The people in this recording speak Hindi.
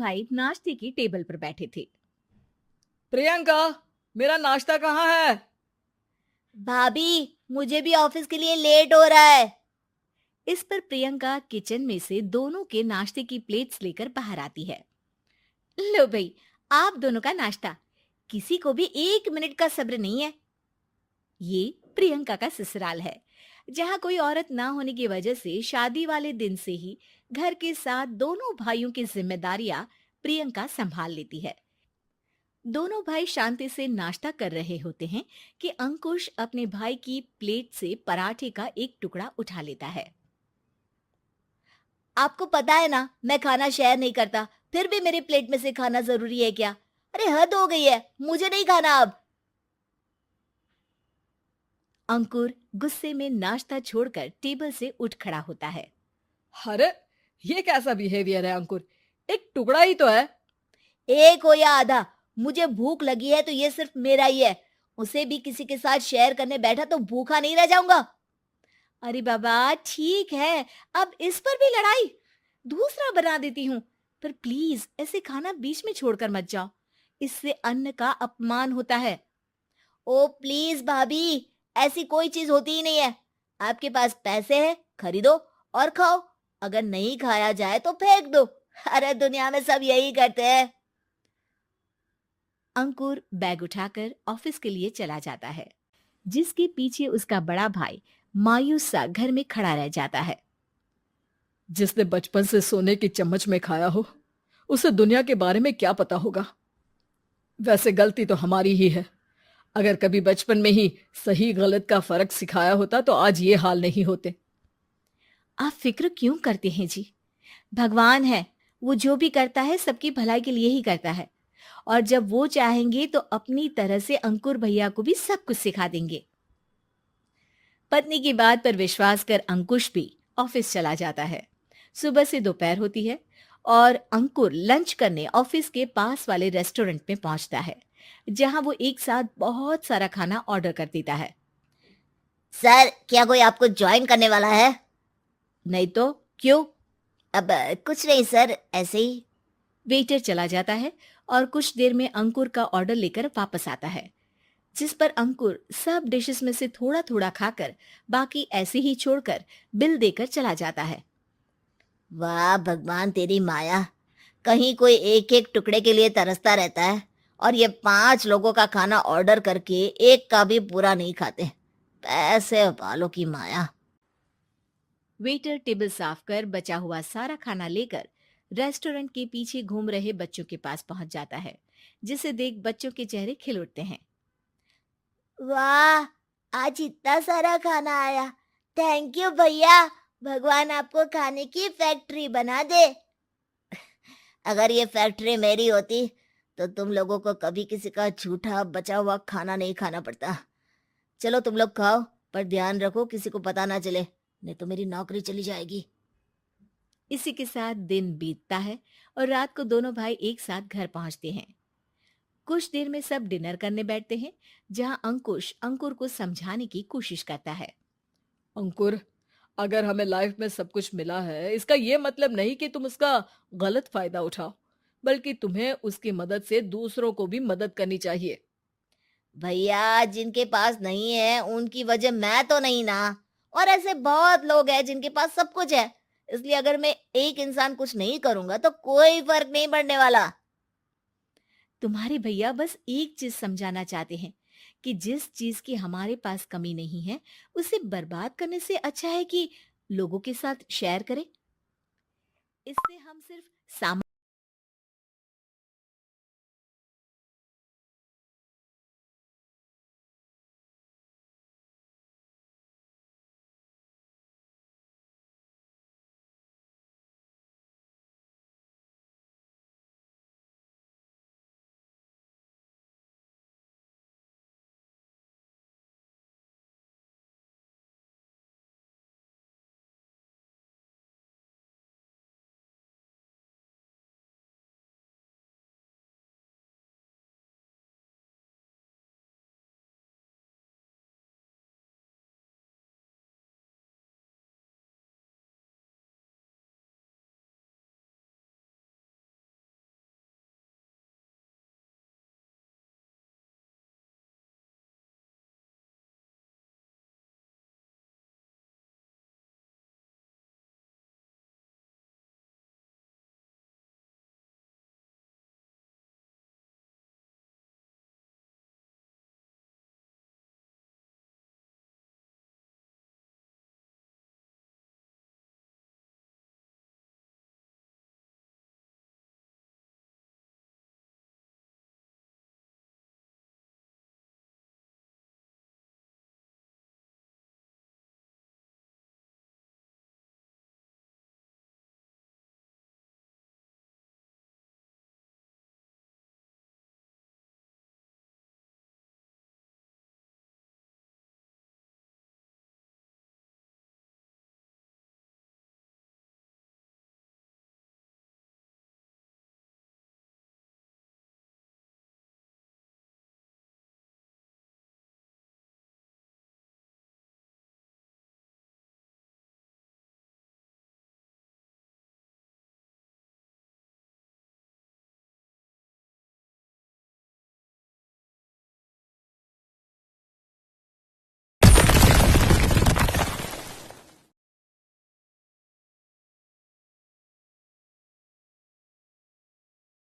भाई नाश्ते की टेबल पर बैठे थे। प्रियंका, मेरा नाश्ता कहाँ है? भाभी, मुझे भी ऑफिस के लिए लेट हो रहा है। इस पर प्रियंका किचन में से दोनों के नाश्ते की प्लेट्स लेकर बाहर आती है। लो भाई, आप दोनों का नाश्ता। किसी को भी 1 मिनट का सब्र नहीं है। ये प्रियंका का ससुराल है, जहाँ कोई औरत ना होने की वजह से शादी वाले दिन से ही घर के साथ दोनों भाइयों की जिम्मेदारियां प्रियंका संभाल लेती है। दोनों भाई शांति से नाश्ता कर रहे होते हैं कि अंकुश अपने भाई की प्लेट से पराठे का एक टुकड़ा उठा लेता है। आपको पता है ना, मैं खाना शेयर नहीं करता, फिर भी मेरे प्लेट में से खाना जरूरी है क्या? अरे हद हो गई है, मुझे नहीं खाना अब। अंकुर गुस्से में नाश्ता छोड़कर टेबल से उठ खड़ा होता है। अरे, ये कैसा बिहेवियर है अंकुर? एक टुकड़ा ही तो है। एक हो या आधा, मुझे भूख लगी है तो ये सिर्फ मेरा ही है। उसे भी किसी के साथ शेयर करने बैठा तो भूखा नहीं रह जाऊंगा। अरे बाबा ठीक है, अब इस पर भी लड़ाई। दूसरा बना देती हूँ, पर प्लीज ऐसे खाना बीच में छोड़कर मत जाओ। इससे अन्न का अपमान होता है। ओ प्लीज भाभी, ऐसी कोई चीज होती ही नहीं है। आपके पास पैसे हैं, खरीदो और खाओ। अगर नहीं खाया जाए तो फेंक दो। अरे दुनिया में सब यही करते हैं। अंकुर बैग उठाकर ऑफिस के लिए चला जाता है, जिसके पीछे उसका बड़ा भाई मायूस सा घर में खड़ा रह जाता है। जिसने बचपन से सोने की चम्मच में खाया हो, उसे दुनिया के बारे में क्या पता होगा। वैसे गलती तो हमारी ही है। अगर कभी बचपन में ही सही गलत का फर्क सिखाया होता तो आज ये हाल नहीं होते। आप फिक्र क्यों करते हैं जी? भगवान है, वो जो भी करता है सबकी भलाई के लिए ही करता है। और जब वो चाहेंगे तो अपनी तरह से अंकुर भैया को भी सब कुछ सिखा देंगे। पत्नी की बात पर विश्वास कर अंकुश भी ऑफिस चला जाता है। सुबह से दोपहर होती है और अंकुर लंच करने ऑफिस के पास वाले रेस्टोरेंट में पहुंचता है, जहां वो एक साथ बहुत सारा खाना ऑर्डर कर देता है। सर, क्या कोई आपको ज्वाइन करने वाला है? नहीं तो क्यों? अब कुछ नहीं सर, ऐसे ही। वेटर चला जाता है और कुछ देर में अंकुर का ऑर्डर लेकर वापस आता है, जिस पर अंकुर सब डिशेस में से थोड़ा थोड़ा खाकर बाकी ऐसे ही छोड़कर बिल देकर चला जाता है। वाह भगवान, तेरी माया। कहीं कोई एक एक टुकड़े के लिए तरसता रहता है और ये 5 लोगों का खाना ऑर्डर करके एक का भी पूरा नहीं खाते। पैसे वालों की माया। वेटर टेबल साफ कर बचा हुआ सारा खाना लेकर रेस्टोरेंट के पीछे घूम रहे बच्चों के पास पहुंच जाता है, जिसे देख बच्चों के चेहरे खिल उठते हैं। वाह, आज इतना सारा खाना आया। थैंक यू भैया। भगवान आपको खाने की फैक्ट्री बना दे। अगर ये फैक्ट्री मेरी होती तो तुम लोगों को कभी किसी का झूठा बचा हुआ खाना नहीं खाना पड़ता। चलो तुम लोग खाओ, पर ध्यान रखो किसी को पता ना चले, नहीं तो मेरी नौकरी चली जाएगी। इसी के साथ दिन बीतता है और रात को दोनों भाई एक साथ घर पहुंचते हैं। कुछ देर में सब डिनर करने बैठते हैं, जहां अंकुश अंकुर को समझाने की कोशिश करता है। अंकुर, अगर हमें लाइफ में सब कुछ मिला है, इसका ये मतलब नहीं कि तुम उसका गलत फायदा उठाओ, बल्कि तुम्हें उसकी मदद से दूसरों को भी मदद करनी चाहिए। भैया, जिनके पास नहीं है उनकी वजह मैं तो नहीं ना। और ऐसे बहुत लोग हैं जिनके पास सब कुछ है। इसलिए अगर मैं एक इंसान कुछ नहीं करूंगा तो कोई फर्क नहीं पड़ने वाला। तुम्हारे भैया बस एक चीज समझाना चाहते हैं कि जिस चीज की हमारे पास कमी नहीं है, उसे बर्बाद करने से अच्छा है कि लोगों के साथ शेयर करें। इससे हम सिर्फ सामान